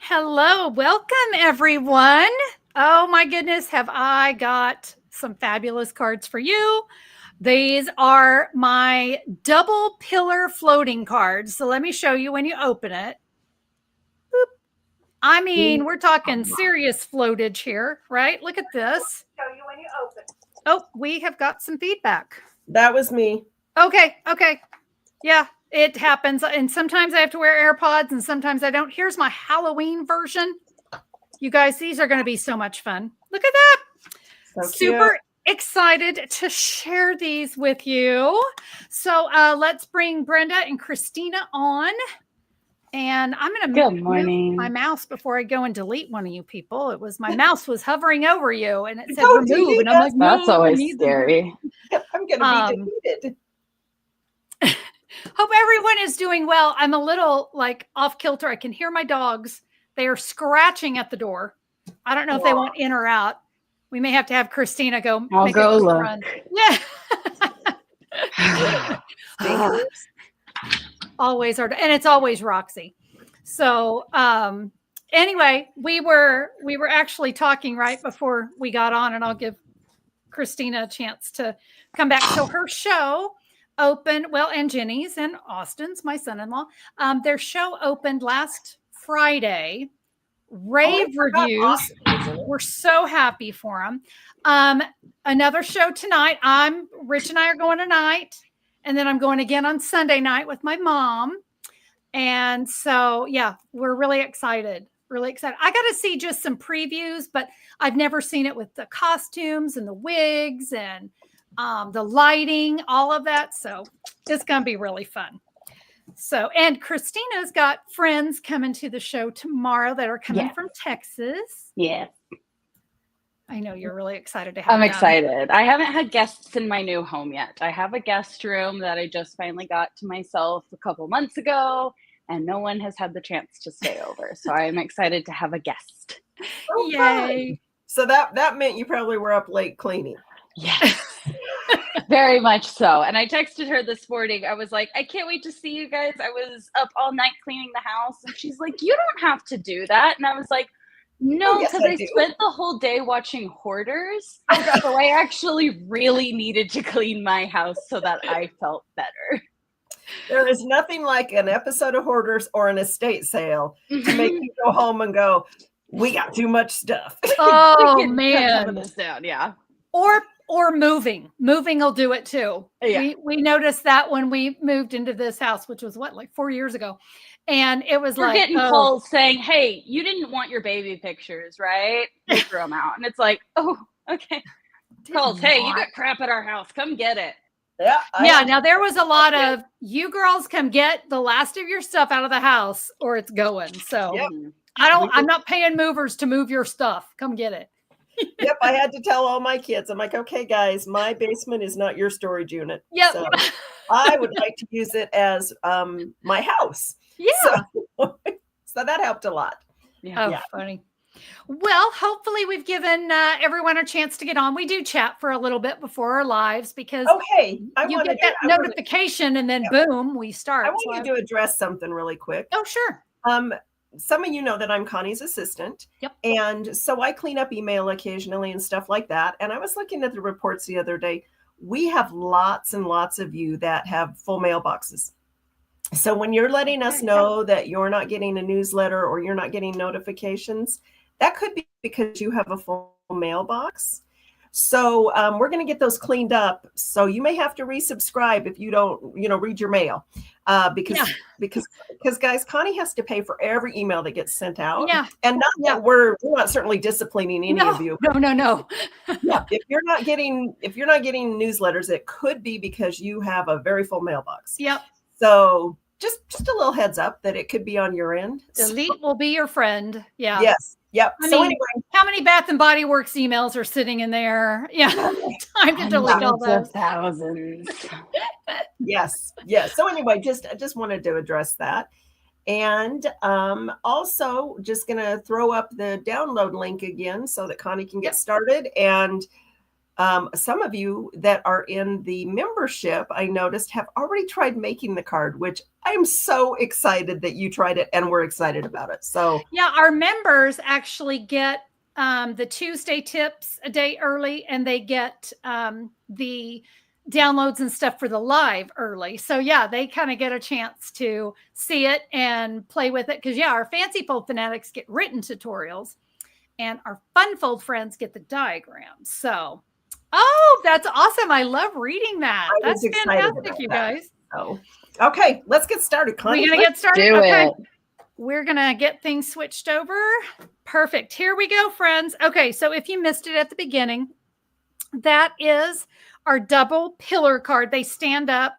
Hello, welcome everyone. Oh my goodness, have I got some fabulous cards for you. These are my double pillar floating cards. So let me show you when you open it. Boop. I mean, we're talking serious floatage here, right? Look at this. Show you when you open. Oh, we have got some feedback. That was me. Okay. Yeah, it happens. And sometimes I have to wear AirPods and sometimes I don't. Here's my Halloween version. You guys, these are going to be so much fun. Look at that. So Super excited to share these with you. So let's bring Brenda and Christina on. And I'm going to move my mouse before I go and delete one of you people. It was my mouse was hovering over you and it said remove. And I'm like, no, that's always scary. I'm going to be deleted. Hope everyone is doing well. I'm a little like off kilter. I can hear my dogs. They are scratching at the door. I don't know if they want in or out. We may have to have Christina go. I'll go look. Run. Yeah. Always are, and it's always Roxy. So anyway, we were actually talking right before we got on, and I'll give Christina a chance to come back. So her show opened, well, and Jenny's and Austin's, my son-in-law, their show opened last Friday. Rave reviews. We're so happy for them. Another show tonight. Rich and I are going tonight, and then I'm going again on Sunday night with my mom. And so, yeah, we're really excited. Really excited. I got to see just some previews, but I've never seen it with the costumes and the wigs and the lighting, all of that. So it's going to be really fun. So, and Christina's got friends coming to the show tomorrow that are coming from Texas. Yeah. I know you're really excited to have I'm them. excited. I haven't had guests in my new home yet. I have a guest room that I just finally got to myself a couple months ago, and no one has had the chance to stay over. So I'm excited to have a guest. Oh, yay. Fun. So that meant you probably were up late cleaning. Yes. Very much so. And I texted her this morning. I was like, I can't wait to see you guys. I was up all night cleaning the house. And she's like, you don't have to do that. And I was like, no, because I spent the whole day watching Hoarders. So I actually really needed to clean my house so that I felt better. There is nothing like an episode of Hoarders or an estate sale to make you go home and go, we got too much stuff. Oh, man. Some of this down, yeah. Or moving will do it too. Yeah. We noticed that when we moved into this house, which was like 4 years ago. And it was We're getting calls saying, hey, you didn't want your baby pictures, right? You threw them out. And it's like, oh, okay. Calls, hey, you got crap at our house. Come get it. Yeah. Now there was a lot of you girls come get the last of your stuff out of the house or it's going. So I'm not paying movers to move your stuff. Come get it. Yep, I had to tell all my kids. I'm like, okay, guys, my basement is not your storage unit. Yep. So I would like to use it as my house. Yeah. So that helped a lot. Yeah. Funny. Well, hopefully we've given everyone a chance to get on. We do chat for a little bit before our lives because you get that notification and then boom, we start. I want you to address something really quick. Oh, sure. Some of you know that I'm Connie's assistant. Yep. And so I clean up email occasionally and stuff like that. And I was looking at the reports the other day. We have lots and lots of you that have full mailboxes. So when you're letting us know that you're not getting a newsletter or you're not getting notifications, that could be because you have a full mailbox. So we're going to get those cleaned up. So you may have to resubscribe if you don't, read your mail because guys, Connie has to pay for every email that gets sent out. Yeah. And that we're not certainly disciplining any of you. No. Yeah. If you're not getting newsletters, it could be because you have a very full mailbox. Yep. So just a little heads up that it could be on your end. Delete will be your friend. Yeah. Yes. Yep. Anyway, how many Bath and Body Works emails are sitting in there? Yeah. Time to delete all those. Thousands. Yes. So anyway, I just wanted to address that. And also just going to throw up the download link again so that Connie can get started. And Some of you that are in the membership, I noticed, have already tried making the card, which I'm so excited that you tried it and we're excited about it. So yeah, our members actually get the Tuesday tips a day early, and they get the downloads and stuff for the live early. So yeah, they kind of get a chance to see it and play with it. Because yeah, our fancy fold fanatics get written tutorials, and our fun fold friends get the diagrams. So, oh, that's awesome. I love reading that. That's fantastic, you guys. So, okay, let's get started, Connie. We're going to get started. Do it. We're going to get things switched over. Perfect. Here we go, friends. Okay, so if you missed it at the beginning, that is our double pillar card. They stand up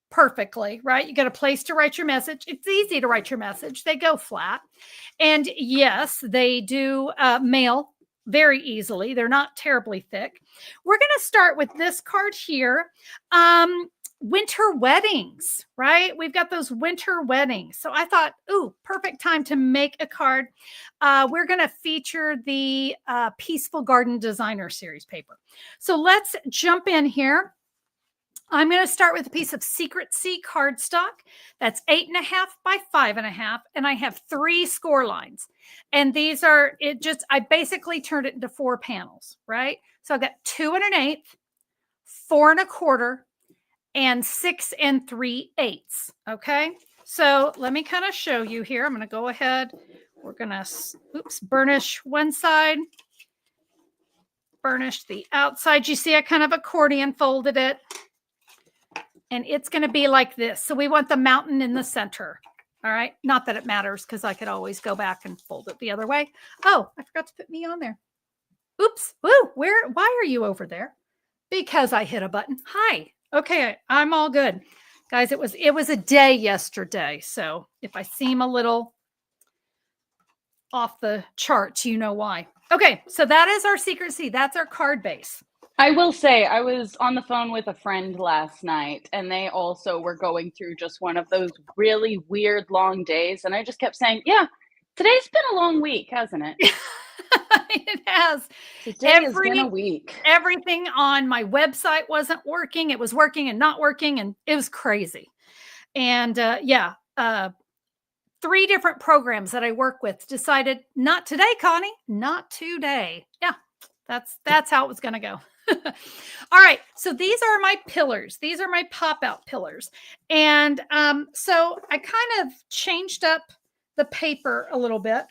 perfectly, right? You got a place to write your message. It's easy to write your message. They go flat. And yes, they do mail very easily. They're not terribly thick. We're going to start with this card here. Winter weddings, right? We've got those winter weddings. So I thought, ooh, perfect time to make a card. We're going to feature the Peaceful Garden Designer Series paper. So let's jump in here. I'm going to start with a piece of Secret Sea cardstock. That's 8.5 by 5.5. And I have 3 score lines. And these are, I basically turned it into 4 panels, right? So I've got 2 1/8, 4 1/4, and 6 3/8. Okay. So let me kind of show you here. I'm going to go ahead. We're going to, burnish one side, burnish the outside. You see, I kind of accordion folded it. And it's going to be like this. So we want the mountain in the center. All right. Not that it matters, because I could always go back and fold it the other way. Oh, I forgot to put me on there. Oops. Woo. Why are you over there? Because I hit a button. Hi. Okay. I'm all good. Guys, it was a day yesterday. So if I seem a little off the charts, you know why. Okay. So that is our Secret Sea. That's our card base. I will say, I was on the phone with a friend last night, and they also were going through just one of those really weird long days. And I just kept saying, yeah, today's been a long week, hasn't it? It has. Today has been a week. Everything on my website wasn't working. It was working and not working, and it was crazy. And 3 different programs that I work with decided, not today, Connie, not today. Yeah, that's how it was going to go. All right. So these are my pillars. These are my pop-out pillars. And so I kind of changed up the paper a little bit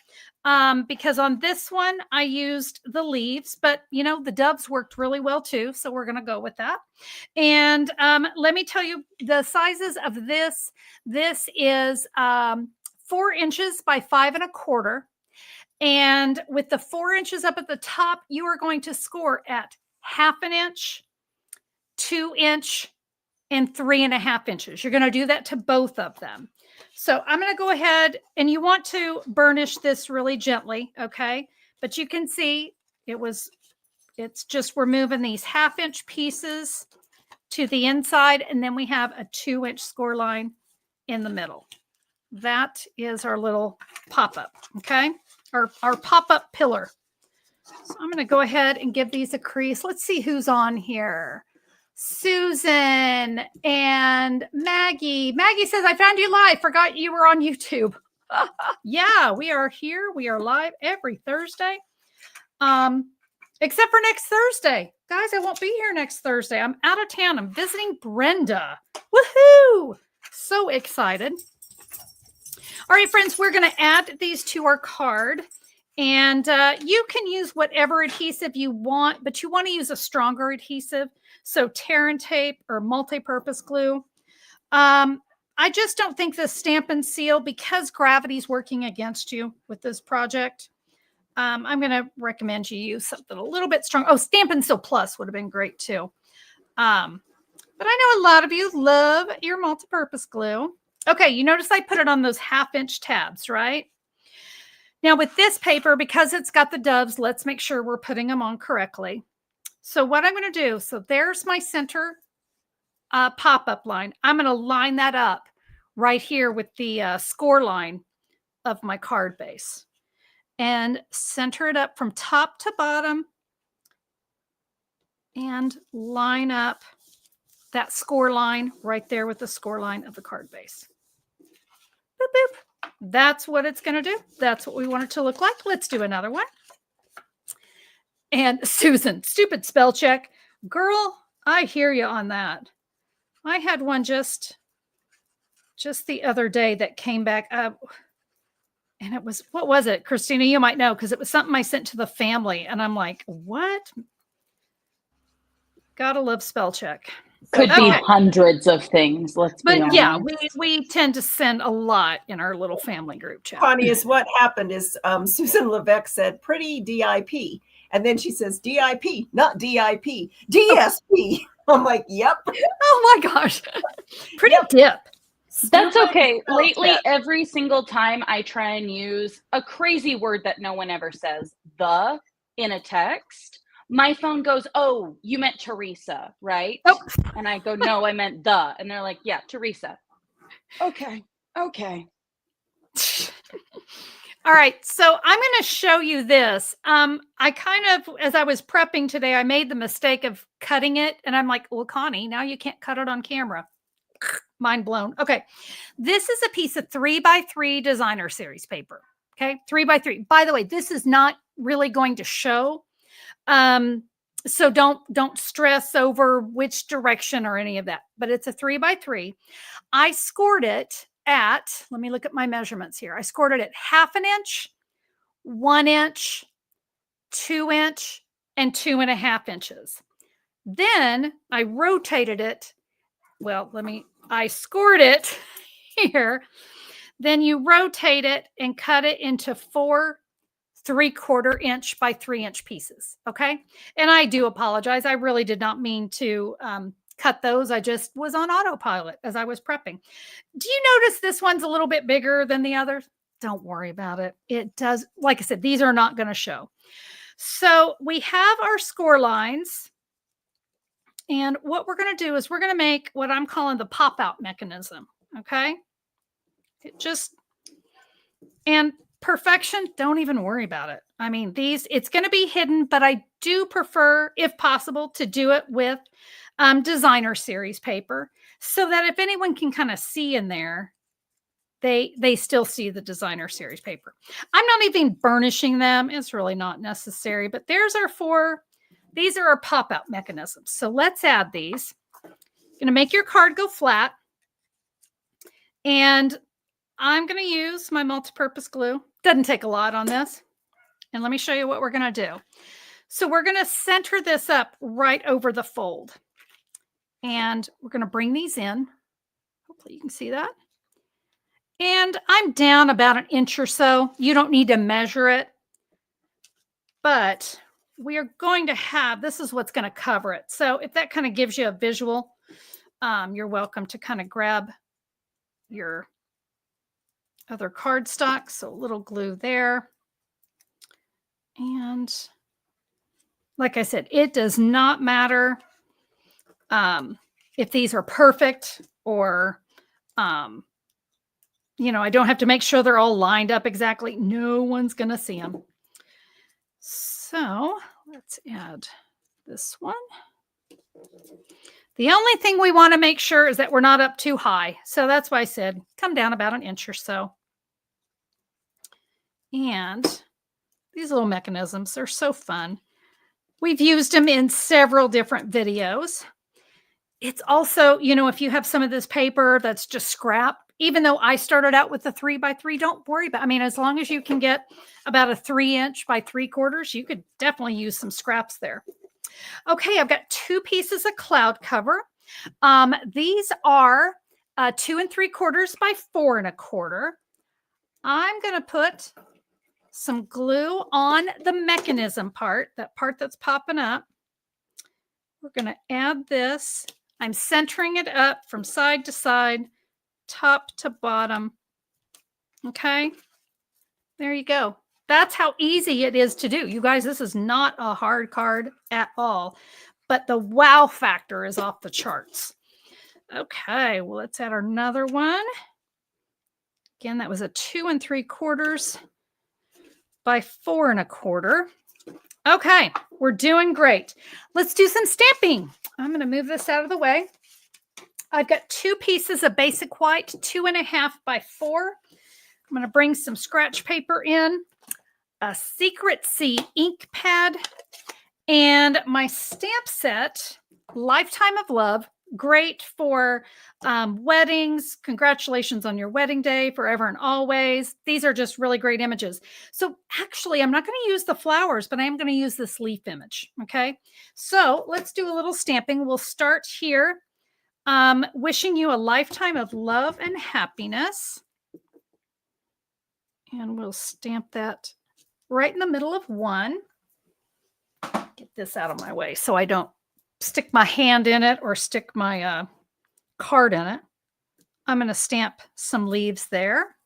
because on this one, I used the leaves, but the doves worked really well too. So we're going to go with that. And let me tell you the sizes of this. This is 4 inches by 5 1/4. And with the 4 inches up at the top, you are going to score at 1/2 inch, 2 inch, and 3.5 inches. You're going to do that to both of them. So I'm going to go ahead, and you want to burnish this really gently. Okay. But you can see it's just, we're moving these 1/2 inch pieces to the inside. And then we have a 2 inch score line in the middle. That is our little pop-up. Okay. Our pop-up pillar. So I'm going to go ahead and give these a crease. Let's see who's on here. Susan and Maggie. Maggie says, I found you live. Forgot you were on YouTube. Yeah, we are here. We are live every Thursday. Except for next Thursday. Guys, I won't be here next Thursday. I'm out of town. I'm visiting Brenda. Woohoo! So excited. All right, friends, we're going to add these to our card. And you can use whatever adhesive you want, but you want to use a stronger adhesive. So tear and tape or multi-purpose glue. I just don't think the Stamp and Seal, because gravity's working against you with this project, I'm going to recommend you use something a little bit strong. Oh, Stamp and Seal Plus would have been great too. But I know a lot of you love your multi-purpose glue. Okay, you notice I put it on those 1/2 inch tabs, right? Now with this paper, because it's got the doves, let's make sure we're putting them on correctly. So what I'm going to do, so there's my center pop-up line. I'm going to line that up right here with the score line of my card base and center it up from top to bottom and line up that score line right there with the score line of the card base. Boop, boop. That's what it's going to do. That's what we want it to look like. Let's do another one. And Susan, stupid spell check. Girl, I hear you on that. I had one just the other day that came back up. And it was, what was it? Christina, you might know, because it was something I sent to the family. And I'm like, what? Gotta love spell check. Could be hundreds of things. Let's be honest. But yeah, we tend to send a lot in our little family group chat. Funniest what happened is Susan Levesque said pretty DIP. And then she says DIP, not DIP, DSP. I'm like, yep. Oh my gosh. Pretty dip. That's okay. Lately, every single time I try and use a crazy word that no one ever says, the, in a text, my phone goes, oh, you meant Teresa, right? Oh. And I go, no, I meant the. And they're like, yeah, Teresa. Okay. All right. So I'm going to show you this. I kind of, as I was prepping today, I made the mistake of cutting it. And I'm like, well, Connie, now you can't cut it on camera. Mind blown. Okay. This is a piece of 3x3 designer series paper. Okay. 3x3. By the way, this is not really going to show. So don't stress over which direction or any of that, but it's a 3x3. I scored it at, let me look at my measurements here. I scored it at 1/2 inch, 1 inch, 2 inch, and 2.5 inches. Then I rotated it. Well, I scored it here. Then you rotate it and cut it into 4 3/4 inch by 3 inch pieces. Okay. And I do apologize. I really did not mean to cut those. I just was on autopilot as I was prepping. Do you notice this one's a little bit bigger than the others? Don't worry about it. It does. Like I said, these are not going to show. So we have our score lines. And what we're going to do is we're going to make what I'm calling the pop-out mechanism. Okay. And perfection, don't even worry about it. I mean, it's going to be hidden, but I do prefer, if possible, to do it with designer series paper so that if anyone can kind of see in there, they still see the designer series paper. I'm not even burnishing them. It's really not necessary, but there's our 4. These are our pop-out mechanisms. So let's add these. Going to make your card go flat. And I'm going to use my multi-purpose glue. Doesn't take a lot on this. And let me show you what we're going to do. So we're going to center this up right over the fold. And we're going to bring these in. Hopefully you can see that. And I'm down about 1 inch or so. You don't need to measure it. But we are going to have, this is what's going to cover it. So if that kind of gives you a visual, you're welcome to kind of grab your other cardstock. So a little glue there. And like I said, it does not matter if these are perfect or, I don't have to make sure they're all lined up exactly. No one's going to see them. So let's add this one. The only thing we want to make sure is that we're not up too high. So that's why I said come down about 1 inch or so. And these little mechanisms are so fun. We've used them in several different videos. It's also, if you have some of this paper that's just scrap, even though I started out with the 3x3, don't worry about it. I mean, as long as you can get about a 3 inch by 3/4, you could definitely use some scraps there. Okay, I've got 2 pieces of cloud cover. These are 2 3/4 by 4 1/4. I'm going to put some glue on the mechanism part, that part that's popping up. We're going to add this. I'm centering it up from side to side, top to bottom. Okay, there you go. That's how easy it is to do. You guys, this is not a hard card at all, but the wow factor is off the charts. Okay, well, let's add another one. Again, that was a 2 3/4 by 4 1/4. Okay, we're doing great. Let's do some stamping. I'm going to move this out of the way. I've got 2 pieces of basic white, 2.5 by 4. I'm going to bring some scratch paper in, a Secret C ink pad, and my stamp set, Lifetime of Love. Great for weddings. Congratulations on your wedding day, forever and always. These are just really great images. So actually, I'm not going to use the flowers, but I am going to use this leaf image. Okay. So let's do a little stamping. We'll start here. Wishing you a lifetime of love and happiness. And we'll stamp that right in the middle of one. Get this out of my way so I don't stick my hand in it or stick my card in it. I'm going to stamp some leaves there.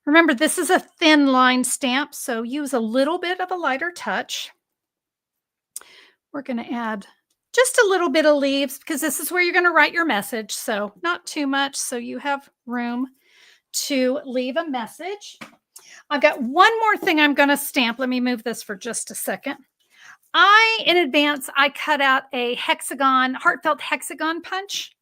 Remember, this is a thin line stamp, so use a little bit of a lighter touch. We're going to add just a little bit of leaves because this is where you're going to write your message. So not too much, so you have room to leave a message. I've got one more thing I'm going to stamp. Let me move this for just a second. In advance, I cut out a hexagon, heartfelt hexagon punch.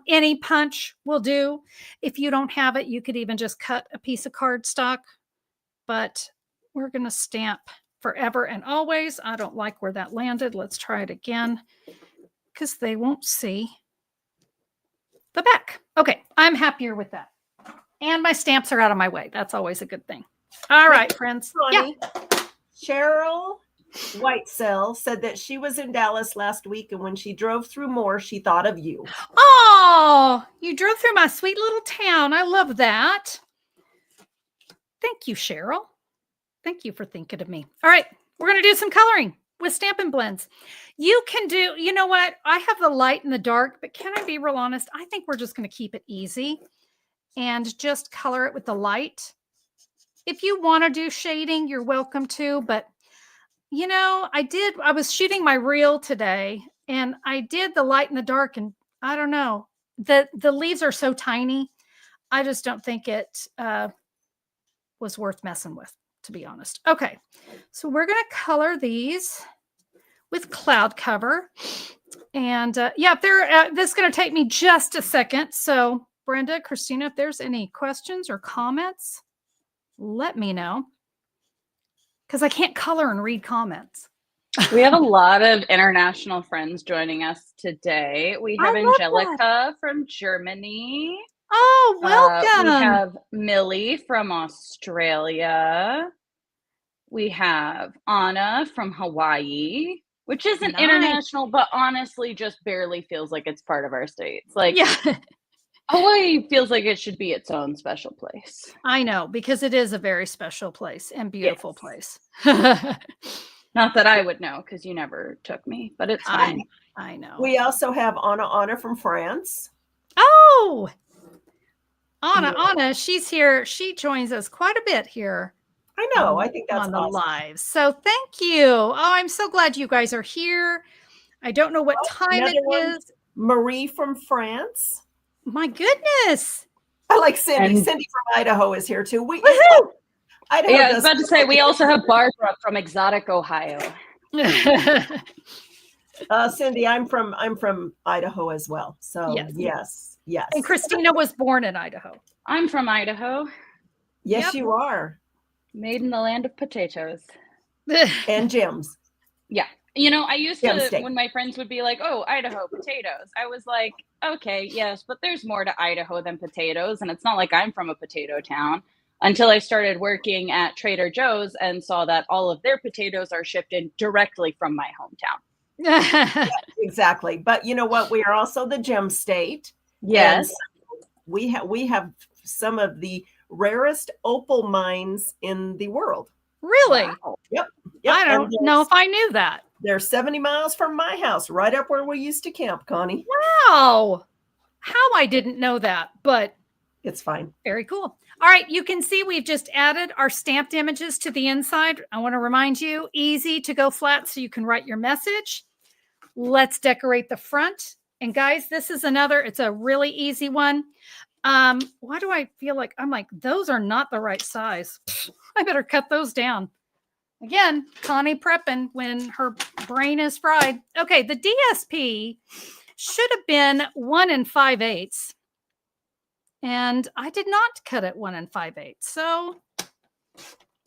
Any punch will do. If you don't have it, you could even just cut a piece of cardstock. But we're going to stamp forever and always. I don't like where that landed. Let's try it again because they won't see the back. Okay, I'm happier with that. And my stamps are out of my way. That's always a good thing. All right, friends. Connie, yeah. Cheryl Whitesell said that she was in Dallas last week, and when she drove through Moore, she thought of you. Oh, you drove through my sweet little town. I love that. Thank you, Cheryl. Thank you for thinking of me. All right, we're going to do some coloring with Stampin' Blends. You can do, you know what? I have the light and the dark, but can I be real honest? I think we're just going to keep it easy and just color it with the light. If you want to do shading, you're welcome to, but you know, I was shooting my reel today and I did the light and the dark, and I don't know, the leaves are so tiny. I just don't think it was worth messing with, to be honest. Okay, so we're going to color these with cloud cover. And yeah, this is going to take me just a second. So Brenda, Christina, if there's any questions or comments, let me know. Because I can't color and read comments. We have a lot of international friends joining us today. We have Angelica from Germany. Oh, welcome. We have Millie from Australia. We have Anna from Hawaii, which isn't international, but honestly just barely feels like it's part of our states. Like, yeah. Hawaii feels like it should be its own special place. I know, because it is a very special place and beautiful place. Not that I would know, because you never took me, but it's fine. I know. We also have Anna from France. Oh, Anna, she's here. She joins us quite a bit here. I know. I think that's on awesome. The live. So thank you. Oh, I'm so glad you guys are here. I don't know what time it is. Marie from France. My goodness. I like Cindy. Cindy from Idaho is here too. Idaho, I was about to say we also have Barbara from exotic Ohio. Cindy, I'm from Idaho as well. So yes. And Christina was born in Idaho. I'm from Idaho. Yes, you are. Made in the land of potatoes. And gems. Yeah. You know, I used to, when my friends would be like, oh, Idaho, potatoes. I was like, okay, yes, but there's more to Idaho than potatoes. And it's not like I'm from a potato town until I started working at Trader Joe's and saw that all of their potatoes are shipped in directly from my hometown. Yeah, exactly. But you know what? We are also the gem state. Yes. We have some of the rarest opal mines in the world. Really? Wow. Yep. I don't know if I knew that. They're 70 miles from my house, right up where we used to camp, Connie. Wow. How I didn't know that, but it's fine. Very cool. All right. You can see we've just added our stamped images to the inside. I want to remind you, easy to go flat so you can write your message. Let's decorate the front. And guys, this is it's a really easy one. Why do I feel like those are not the right size? I better cut those down. Again, Connie prepping when her brain is fried. Okay, the DSP should have been 1 5/8. And I did not cut it 1 5/8. So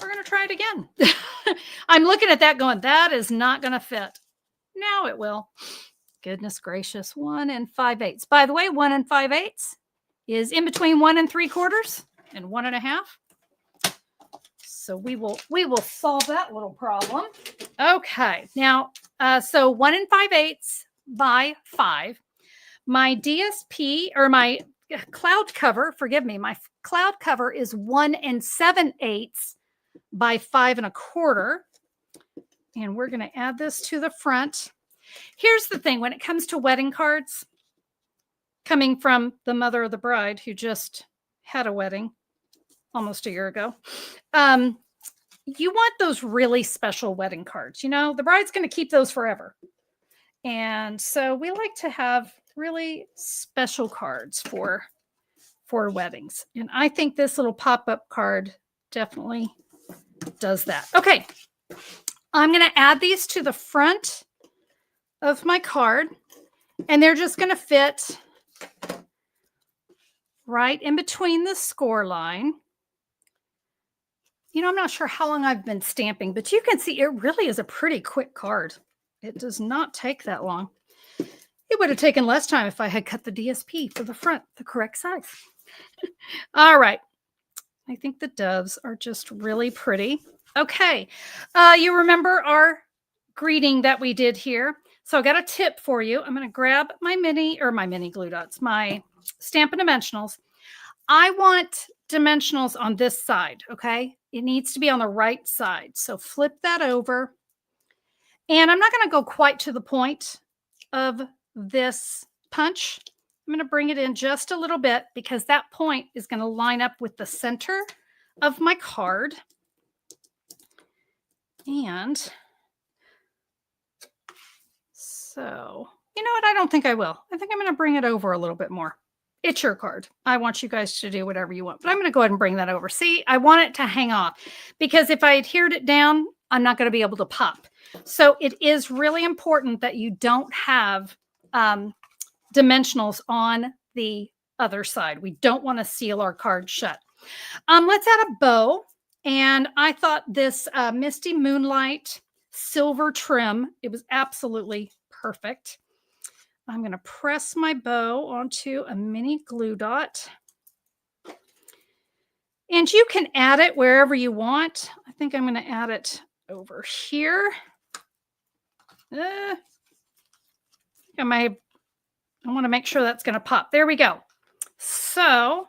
we're going to try it again. I'm looking at that going, that is not going to fit. Now it will. Goodness gracious, 1 5/8. By the way, 1 5/8 is in between 1 3/4 and 1 1/2. So we will solve that little problem. Okay, now so 1 5/8 by 5. My DSP or my cloud cover, forgive me, my cloud cover is 1 7/8 by 5 1/4. And we're going to add this to the front. Here's the thing, when it comes to wedding cards, coming from the mother of the bride who just had a wedding almost a year ago, you want those really special wedding cards. You know, the bride's going to keep those forever. And so we like to have really special cards for weddings. And I think this little pop-up card definitely does that. Okay. I'm going to add these to the front of my card, and they're just going to fit right in between the score line. You know, I'm not sure how long I've been stamping, but you can see it really is a pretty quick card. It does not take that long. It would have taken less time if I had cut the DSP for the front, the correct size. All right. I think the doves are just really pretty. Okay. You remember our greeting that we did here. So I got a tip for you. I'm going to grab my mini glue dots, my Stampin' Dimensionals. I want dimensionals on this side, okay? It needs to be on the right side. So flip that over. And I'm not going to go quite to the point of this punch. I'm going to bring it in just a little bit because that point is going to line up with the center of my card. And so, you know what? I don't think I will. I think I'm going to bring it over a little bit more. It's your card. I want you guys to do whatever you want, but I'm going to go ahead and bring that over. See, I want it to hang off because if I adhered it down, I'm not going to be able to pop. So it is really important that you don't have dimensionals on the other side. We don't want to seal our card shut. Let's add a bow. And I thought this Misty Moonlight silver trim, it was absolutely perfect. I'm going to press my bow onto a mini glue dot. And you can add it wherever you want. I think I'm going to add it over here. I want to make sure that's going to pop. There we go. So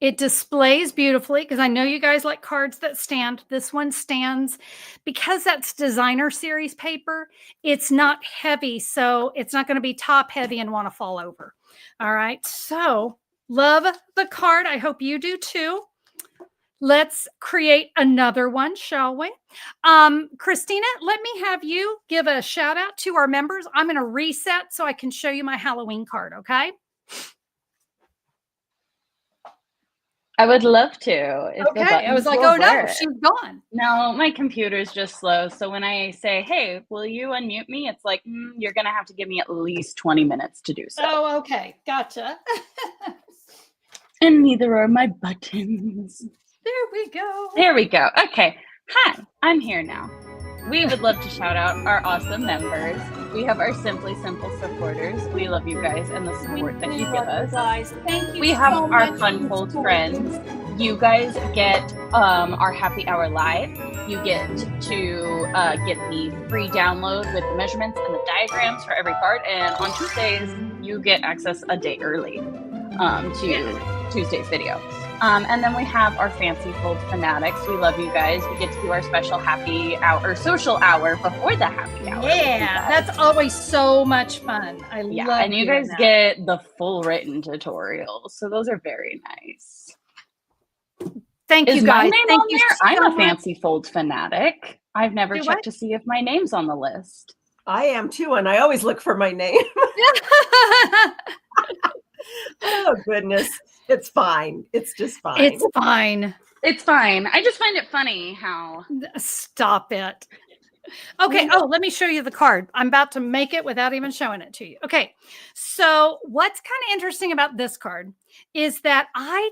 it displays beautifully because I know you guys like cards that stand. This one stands because that's designer series paper. It's not heavy, so it's not going to be top heavy and want to fall over. All right. So love the card. I hope you do too. Let's create another one, shall we? Christina, let me have you give a shout out to our members. I'm going to reset so I can show you my Halloween card, okay? I would love to. Okay. I was like, oh no, she's gone. No, my computer's just slow. So when I say, hey, will you unmute me? It's like, you're going to have to give me at least 20 minutes to do so. Oh, okay. Gotcha. And neither are my buttons. There we go. There we go. Okay. Hi, I'm here now. We would love to shout out our awesome members. We have our Simply Simple supporters. We love you guys and the support that you give us. Guys, thank you. We have our Fun Fold friends. You guys get our Happy Hour Live. You get to get the free download with the measurements and the diagrams for every card. And on Tuesdays, you get access a day early to Tuesday's video. And then we have our Fancy Fold fanatics. We love you guys. We get to do our special happy hour or social hour before the happy hour. Yeah, that's always so much fun. I love it. And you guys get the full written tutorials. So those are very nice. Thank you guys. Thank you. I'm a Fancy Fold fanatic. I've never checked to see if my name's on the list. I am too, and I always look for my name. Oh goodness. It's fine. It's just fine. It's fine. It's fine. I just find it funny how. Stop it. Okay. Oh, let me show you the card. I'm about to make it without even showing it to you. Okay. So what's kind of interesting about this card is that I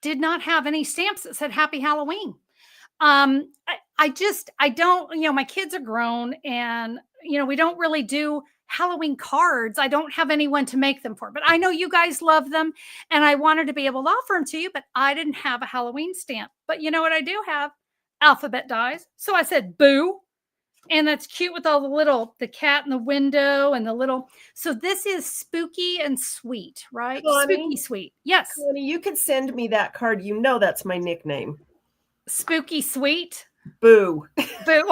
did not have any stamps that said Happy Halloween. I don't, my kids are grown and, we don't really do Halloween cards. I don't have anyone to make them for, but I know you guys love them and I wanted to be able to offer them to you, but I didn't have a Halloween stamp. But you know what I do have? Alphabet dies. So I said, boo. And that's cute with all the cat in the window and the little. So this is spooky and sweet, right? Connie, spooky sweet. Yes. Connie, you could send me that card. That's my nickname. Spooky sweet. Boo. Boo.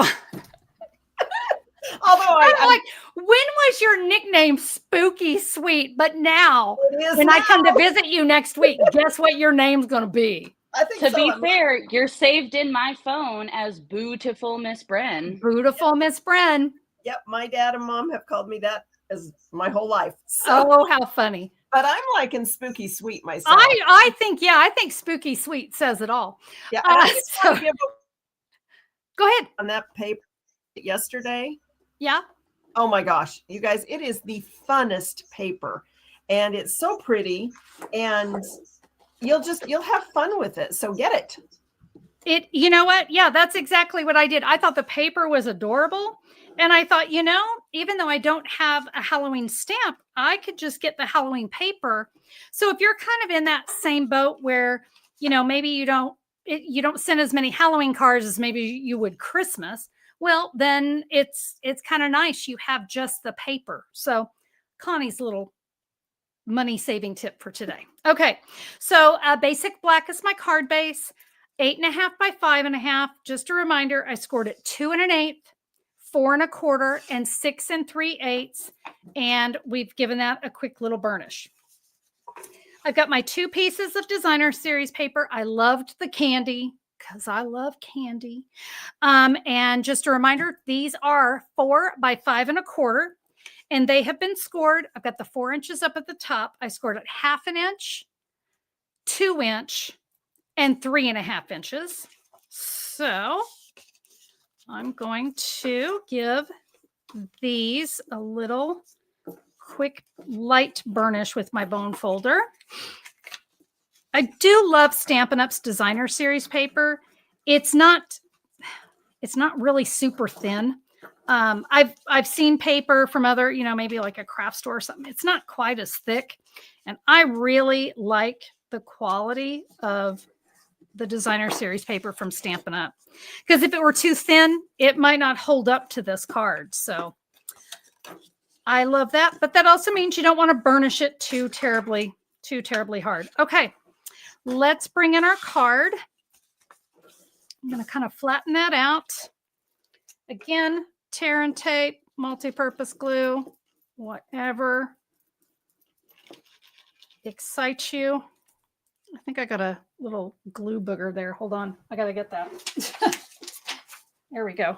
Although I'm like, when was your nickname Spooky Sweet? But now, when I come to visit you next week, guess what your name's going to be? I think to be fair, you're saved in my phone as Beautiful Miss Bren. Beautiful Miss Bren. Yep, my dad and mom have called me that as my whole life. So, oh, how funny. But I'm liking Spooky Sweet myself. I think Spooky Sweet says it all. Yeah. Go ahead. On that paper yesterday. Yeah. Oh my gosh, you guys, it is the funnest paper and it's so pretty and you'll have fun with it. So get it. You know what? Yeah, that's exactly what I did. I thought the paper was adorable. And I thought, even though I don't have a Halloween stamp, I could just get the Halloween paper. So if you're kind of in that same boat where, maybe you don't send as many Halloween cards as maybe you would Christmas, well, then it's kind of nice. You have just the paper. So Connie's little money saving tip for today. Okay. So basic black is my card base, 8.5 by 5.5. Just a reminder, I scored it 2 1/8, 4 1/4, and 6 3/8. And we've given that a quick little burnish. I've got my 2 pieces of designer series paper. I loved the candy because I love candy. And just a reminder, these are 4 by 5 1/4, and they have been scored. I've got the 4 inches up at the top. I scored it 1/2 inch, 2 inch, and 3.5 inches. So I'm going to give these a little quick light burnish with my bone folder. I do love Stampin' Up's designer series paper. It's not really super thin. I've seen paper from other, maybe like a craft store or something. It's not quite as thick. And I really like the quality of the designer series paper from Stampin' Up. Because if it were too thin, it might not hold up to this card. So I love that. But that also means you don't want to burnish it too terribly hard. Okay. Let's bring in our card. I'm going to kind of flatten that out. Again, tear and tape, multi-purpose glue, whatever excites you. I think I got a little glue booger there. Hold on. I got to get that. There we go.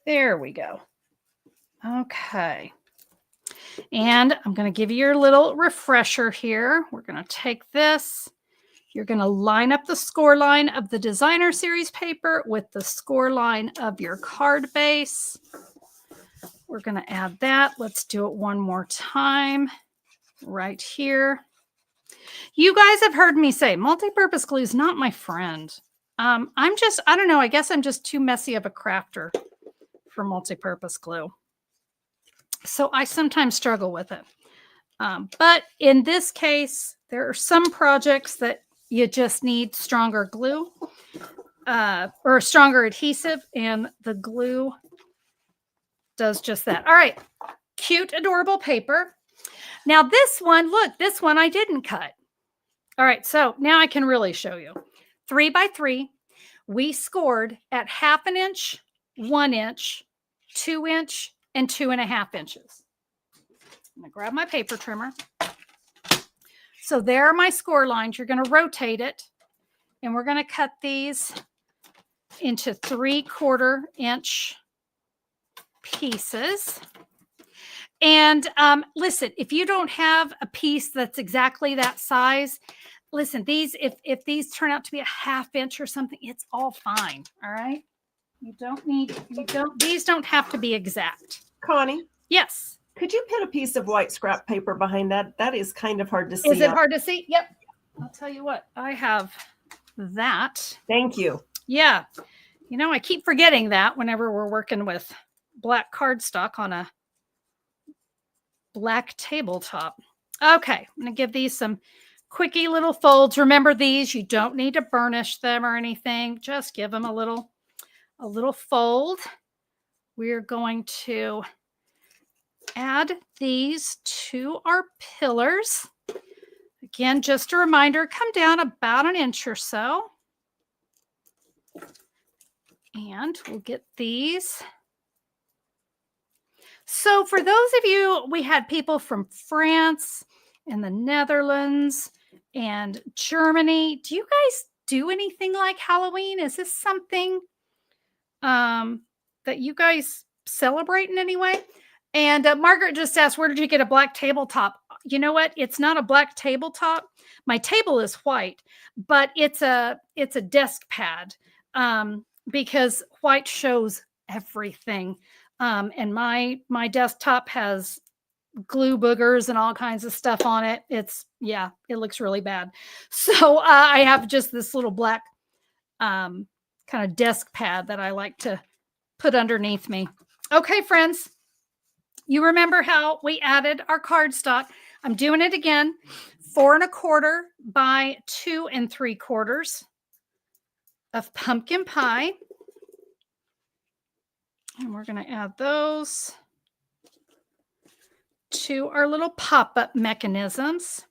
There we go. Okay. And I'm going to give you your little refresher here. We're going to take this. You're going to line up the score line of the designer series paper with the score line of your card base. We're going to add that. Let's do it one more time right here. You guys have heard me say multi-purpose glue is not my friend. I don't know. I guess I'm just too messy of a crafter for multi-purpose glue. So I sometimes struggle with it. But in this case, there are some projects that you just need stronger glue or stronger adhesive, and the glue does just that. All right. Cute, adorable paper. Now this one, look, this one I didn't cut. All right. So now I can really show you. 3 by 3. We scored at 1/2 inch, 1 inch, 2 inch, and 2.5 inches. I'm going to grab my paper trimmer. So there are my score lines. You're going to rotate it, and we're going to cut these into 3/4 inch pieces. And listen, if you don't have a piece that's exactly that size, listen, these, if these turn out to be a 1/2 inch or something, it's all fine. All right. These don't have to be exact. Connie, Yes. could you put a piece of white scrap paper behind that? That is kind of hard to see. Is it hard to see? Yep. I'll tell you what, I have that. Thank you. Yeah. You know, I keep forgetting that whenever we're working with black cardstock on a black tabletop. Okay. I'm going to give these some quickie little folds. Remember these, you don't need to burnish them or anything. Just give them a little fold. We're going to add these to our pillars. Again, just a reminder, come down about 1 inch or so. And we'll get these. So for those of you, we had people from France and the Netherlands and Germany. Do you guys do anything like Halloween? Is this something that you guys celebrate in any way? And Margaret just asked, where did you get a black tabletop? You know what? It's not a black tabletop. My table is white, but it's a desk pad because white shows everything. And my desktop has glue boogers and all kinds of stuff on it. It looks really bad. So I have just this little black kind of desk pad that I like to put underneath me. Okay, friends, you remember how we added our cardstock. I'm doing it again, 4 1/4 by 2 3/4 of pumpkin pie. And we're going to add those to our little pop-up mechanisms.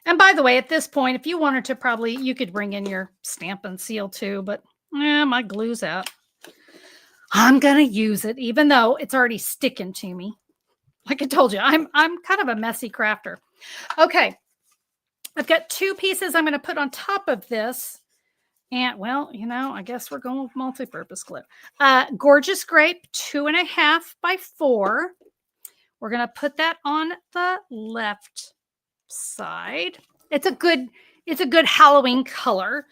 And by the way, at this point, if you wanted to, you could bring in your stamp and seal too, but my glue's out. I'm going to use it, even though it's already sticking to me. Like I told you, I'm kind of a messy crafter. Okay. I've got 2 pieces I'm going to put on top of this. And well, I guess we're going with multi-purpose glue. Gorgeous Grape, 2 1/2 by 4. We're going to put that on the left side. It's a good Halloween color.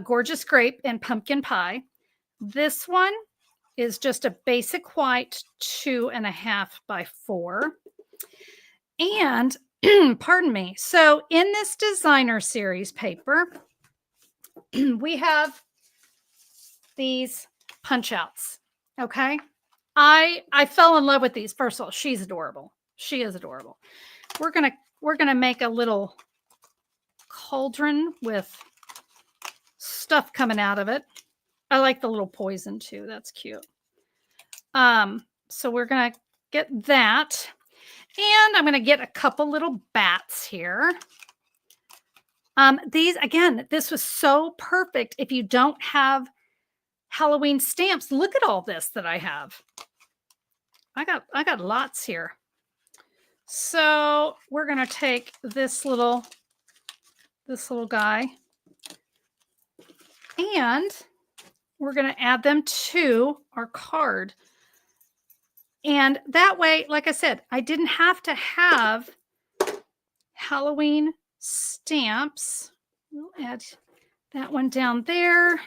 Gorgeous Grape and Pumpkin Pie. This one is just a basic white 2 1/2 by 4. And pardon me. So in this designer series paper, we have these punch outs. Okay. I fell in love with these. First of all, she's adorable. She is adorable. We're going to make a little cauldron with stuff coming out of it. I like the little poison too. That's cute. So we're going to get that. And I'm going to get a couple little bats here. These, again, this was so perfect. If you don't have Halloween stamps, look at all this that I have. I got lots here. So we're going to take this little guy and we're going to add them to our card. And that way, like I said, I didn't have to have Halloween stamps. We'll add that one down there.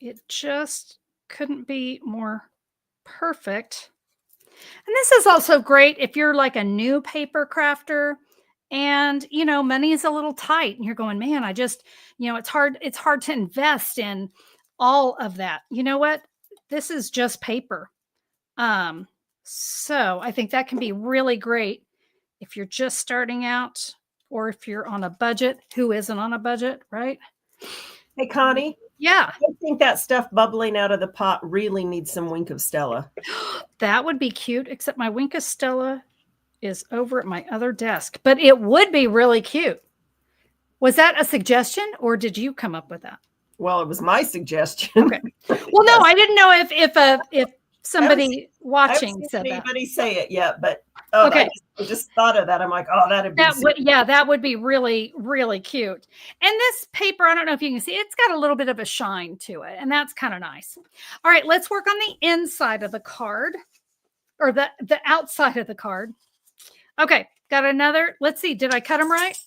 It just couldn't be more perfect. And this is also great if you're like a new paper crafter and, money is a little tight and you're going, man, I just, it's hard to invest in all of that. You know what? This is just paper. So I think that can be really great if you're just starting out or if you're on a budget. Who isn't on a budget, right? Hey, Connie. Yeah. I think that stuff bubbling out of the pot really needs some Wink of Stella. That would be cute, except my Wink of Stella is over at my other desk, but it would be really cute. Was that a suggestion or did you come up with that? Well, it was my suggestion. Okay. Well, no, I didn't know if somebody watching said that. Anybody say it yet, but okay. I just thought of that. I'm like, oh, that'd be that would be really, really cute. And this paper, I don't know if you can see, it's got a little bit of a shine to it, and that's kind of nice. All right, let's work on the inside of the card or the outside of the card. Okay, Got another. Let's see. Did I cut them right?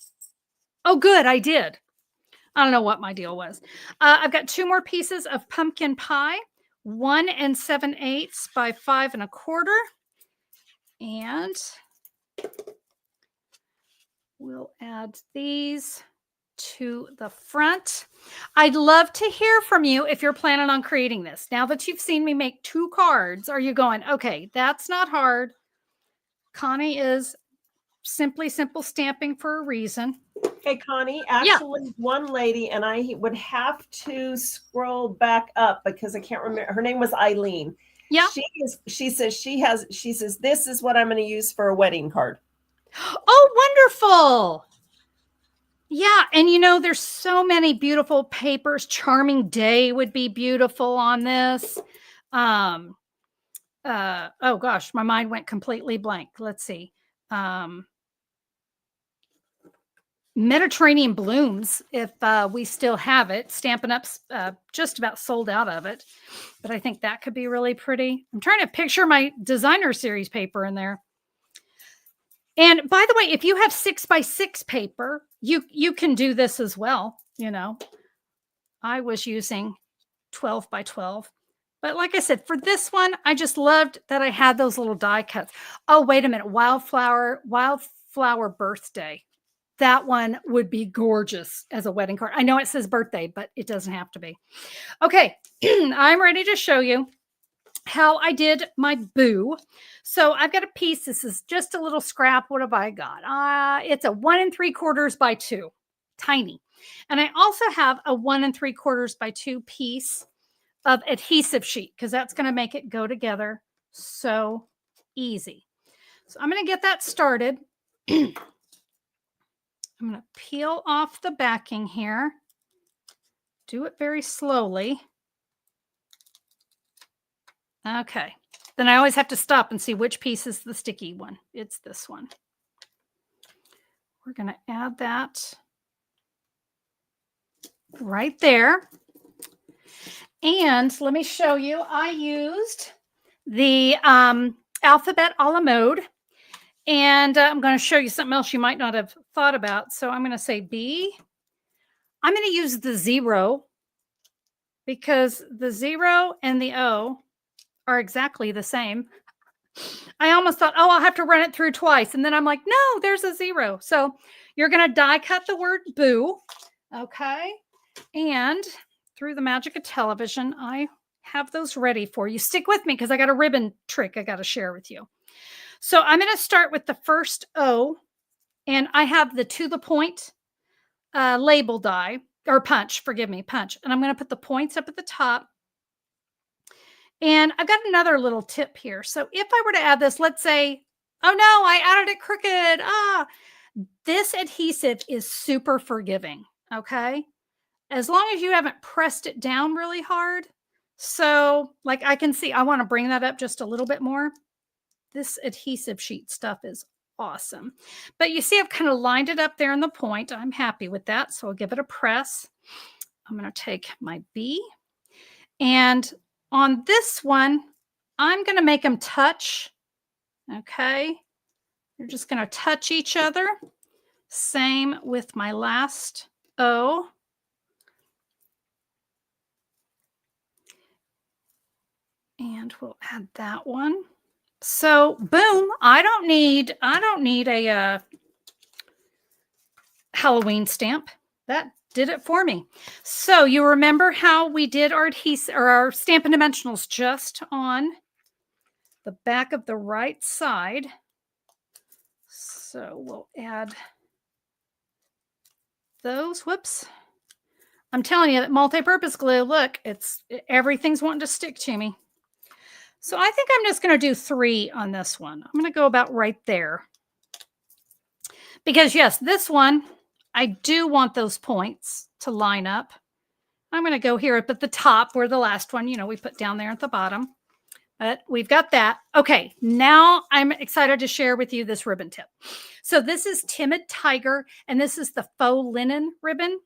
Oh, good. I did. I don't know what my deal was. I've got 2 more pieces of pumpkin pie, 1 7/8 by 5 1/4. And we'll add these to the front. I'd love to hear from you if you're planning on creating this. Now that you've seen me make 2 cards, are you going, okay, that's not hard. Connie is simply simple stamping for a reason. Hey, Connie, actually, one lady, and I would have to scroll back up because I can't remember. Her name was Eileen. Yeah. She says, this is what I'm going to use for a wedding card. Oh, wonderful. Yeah. And you know, there's so many beautiful papers. Charming Day would be beautiful on this. Oh gosh, my mind went completely blank. Let's see. Mediterranean Blooms, if we still have it. Stampin' Up's just about sold out of it, but I think that could be really pretty. I'm trying to picture my designer series paper in there. And by the way, if you have 6x6 paper, you can do this as well. You know, I was using 12 by 12. But like I said, for this one, I just loved that I had those little die cuts. Oh, wait a minute. Wildflower Birthday. That one would be gorgeous as a wedding card. I know it says birthday, but it doesn't have to be. Okay, I'm ready to show you how I did my boo. So I've got a piece. This is just a little scrap. What have I got? It's a 1 3/4 by 2, tiny. And I also have a 1 3/4 by 2 piece of adhesive sheet because that's going to make it go together so easy. So I'm going to get that started. I'm going to peel off the backing here. Do it very slowly. Okay. Then I always have to stop and see which piece is the sticky one. It's this one. We're going to add that right there. And let me show you. I used the alphabet a la mode. And I'm going to show you something else you might not have thought about. So I'm going to say B. I'm going to use the 0 because the 0 and the O are exactly the same. I almost thought, oh, I'll have to run it through twice. And then I'm like, no, there's a 0. So you're going to die cut the word boo. Okay. And through the magic of television, I have those ready for you. Stick with me because I got a ribbon trick I got to share with you. So I'm going to start with the first O, and I have the to the point label die, or punch, forgive me, punch. And I'm going to put the points up at the top. And I've got another little tip here. So if I were to add this, let's say, oh no, I added it crooked. This adhesive is super forgiving, okay? As long as you haven't pressed it down really hard. So like I can see, I want to bring that up just a little bit more. This adhesive sheet stuff is awesome. But you see, I've kind of lined it up there in the point. I'm happy with that. So I'll give it a press. I'm going to take my B. And on this one, I'm going to make them touch. Okay. You're just going to touch each other. Same with my last O. And we'll add that one. So boom, I don't need a Halloween stamp. That did it for me. So you remember how we did our adhesive or our Stampin' Dimensionals just on the back of the right side. So we'll add those. Whoops. I'm telling you that multi-purpose glue, look, everything's wanting to stick to me. So I think I'm just going to do 3 on this one. I'm going to go about right there. Because yes, this one, I do want those points to line up. I'm going to go here up at the top where the last one, we put down there at the bottom. But we've got that. Okay, now I'm excited to share with you this ribbon tip. So this is Timid Tiger, and this is the faux linen ribbon.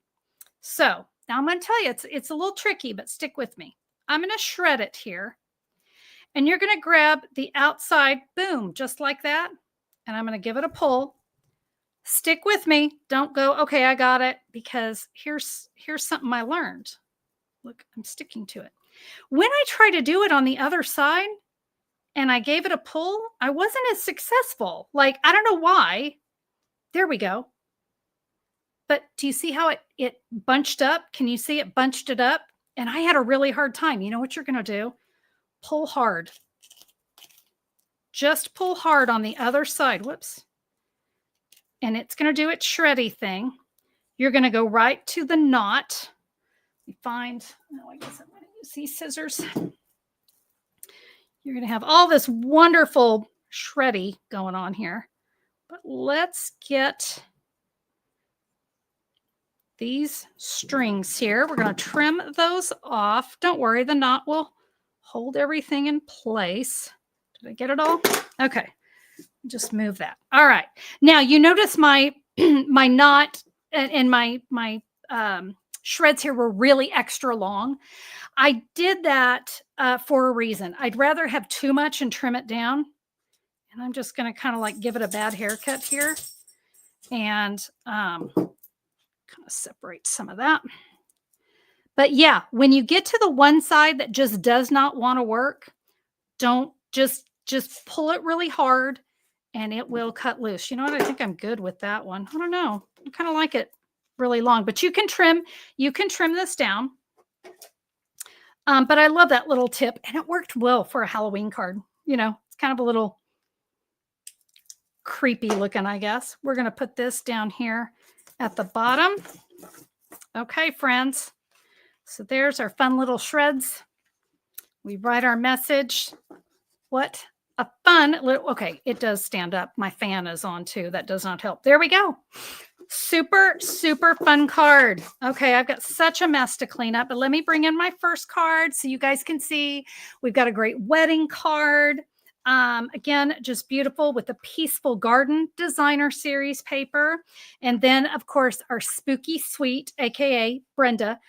So now I'm going to tell you, it's a little tricky, but stick with me. I'm going to shred it here. And you're going to grab the outside, boom, just like that. And I'm going to give it a pull. stick with me. Don't go, okay, I got it, because here's something I learned. Look, I'm sticking to it. When I try to do it on the other side and I gave it a pull, I wasn't as successful. Like, I don't know why. There we go. But do you see how it bunched up? Can you see it bunched it up? And I had a really hard time. You know what you're going to do? Pull hard. Just pull hard on the other side. Whoops. And it's going to do its shreddy thing. You're going to go right to the knot. You find, oh, I guess I'm going to use these scissors. You're going to have all this wonderful shreddy going on here. But let's get these strings here. We're going to trim those off. Don't worry, the knot will hold everything in place. Did I get it all? Okay. Just move that. All right. Now you notice my my knot and my shreds here were really extra long. I did that for a reason. I'd rather have too much and trim it down. And I'm just going to kind of like give it a bad haircut here and kind of separate some of that. But yeah, when you get to the one side that just does not want to work, don't just pull it really hard and it will cut loose. You know what? I think I'm good with that one. I don't know. I kind of like it really long, but you can trim this down. But I love that little tip, and it worked well for a Halloween card. You know, it's kind of a little creepy looking, I guess. We're going to put this down here at the bottom. Okay, friends. So there's our fun little shreds. We write our message. What a fun little, okay, it does stand up. My fan is on too. That does not help. There we go. Super, super fun card. Okay, I've got such a mess to clean up, but let me bring in my first card so you guys can see. We've got a great wedding card. Again, just beautiful with the Peaceful Garden Designer Series paper. And then, of course, our Spooky Sweet, aka Brenda,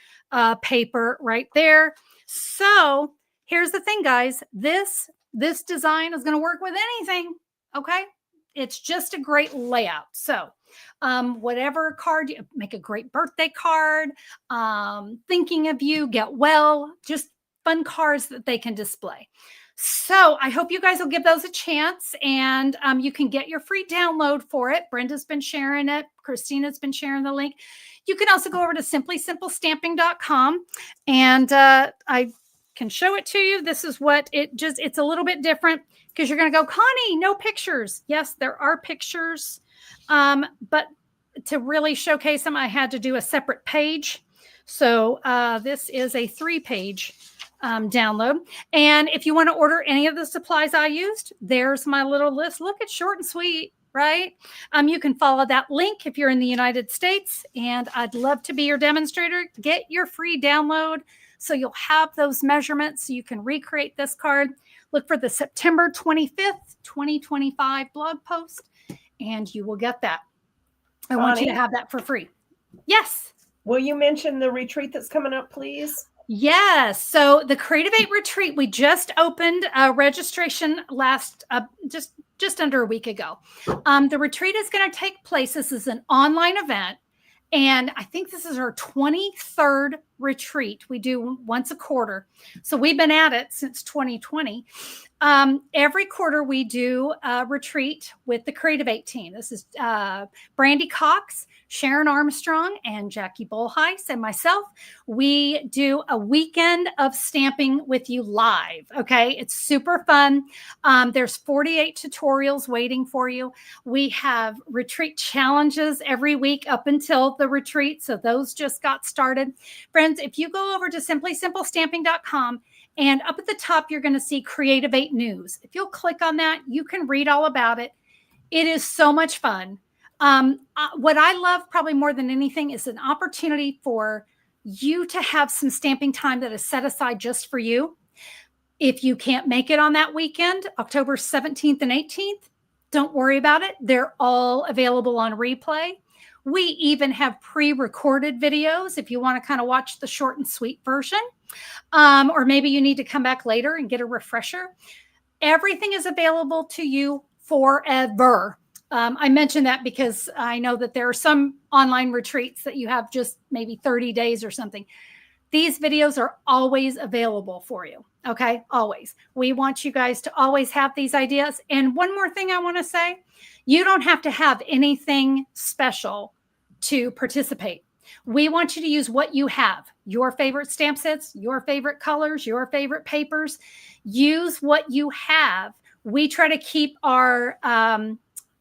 paper right there. So here's the thing, guys. This design is going to work with anything. Okay, it's just a great layout. So whatever card, you make a great birthday card, thinking of you, get well, just fun cards that they can display. So I hope you guys will give those a chance, and you can get your free download for it. Brenda's been sharing it. Christina's been sharing the link. You can also go over to simplysimplestamping.com, and I can show it to you. This is what it's a little bit different because you're going to go, Connie, no pictures. Yes, there are pictures. But to really showcase them, I had to do a separate page. So this is a 3-page download. And if you want to order any of the supplies I used, there's my little list. Look, it's short and sweet, right? You can follow that link if you're in the United States, and I'd love to be your demonstrator. Get your free download so you'll have those measurements so you can recreate this card. Look for the September 25th, 2025 blog post, and you will get that. I want you to have that for free. Yes. Will you mention the retreat that's coming up, please? Yes. So the Creative 8 retreat, we just opened registration last just under a week ago. The retreat is going to take place. This is an online event, and I think this is our 23rd retreat. We do once a quarter. So we've been at it since 2020. Every quarter we do a retreat with the Creative 8 team. This is Brandy Cox, Sharon Armstrong, and Jackie Bolheis, and myself. We do a weekend of stamping with you live. Okay, it's super fun. There's 48 tutorials waiting for you. We have retreat challenges every week up until the retreat. So those just got started. Friends, if you go over to simplysimplestamping.com, and up at the top, you're going to see Creative 8 News. If you'll click on that, you can read all about it. It is so much fun. What I love probably more than anything is an opportunity for you to have some stamping time that is set aside just for you. If you can't make it on that weekend, October 17th and 18th, don't worry about it. They're all available on replay. We even have pre-recorded videos if you want to kind of watch the short and sweet version. Or maybe you need to come back later and get a refresher. Everything is available to you forever. I mention that because I know that there are some online retreats that you have just maybe 30 days or something. These videos are always available for you. Okay. Always. We want you guys to always have these ideas. And one more thing I want to say, you don't have to have anything special to participate. We want you to use what you have, your favorite stamp sets, your favorite colors, your favorite papers. Use what you have. We try to keep our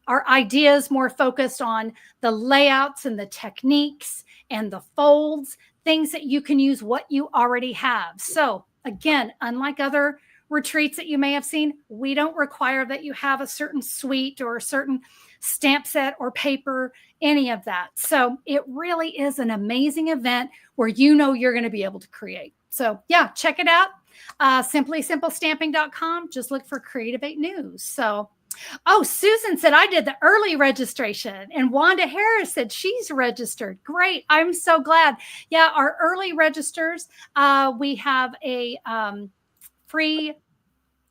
ideas more focused on the layouts and the techniques and the folds, things that you can use what you already have. So again, unlike other retreats that you may have seen, we don't require that you have a certain suite or a certain stamp set or paper, any of that. So it really is an amazing event where you know you're going to be able to create. So yeah, check it out. SimplySimpleStamping.com. Just look for Creative 8 News. So oh, Susan said, I did the early registration. And Wanda Harris said she's registered. Great. I'm so glad. Yeah, our early registers, we have a free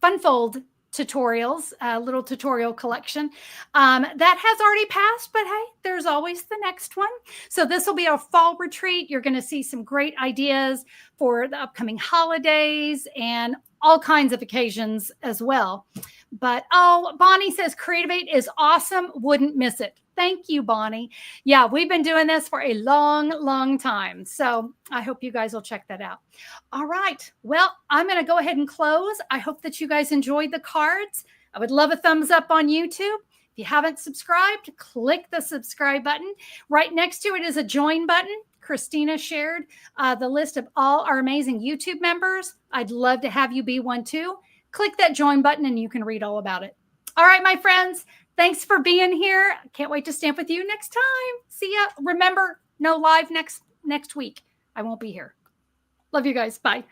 Funfold tutorials, little tutorial collection that has already passed, but hey, there's always the next one. So this will be a fall retreat. You're going to see some great ideas for the upcoming holidays and all kinds of occasions as well. But oh, Bonnie says Creative 8 is awesome. Wouldn't miss it. Thank you, Bonnie. Yeah, we've been doing this for a long, long time. So I hope you guys will check that out. All right. Well, I'm going to go ahead and close. I hope that you guys enjoyed the cards. I would love a thumbs up on YouTube. If you haven't subscribed, click the subscribe button. Right next to it is a join button. Christina shared the list of all our amazing YouTube members. I'd love to have you be one too. Click that join button and you can read all about it. All right, my friends, thanks for being here. Can't wait to stamp with you next time. See ya. Remember, no live next week. I won't be here. Love you guys. Bye.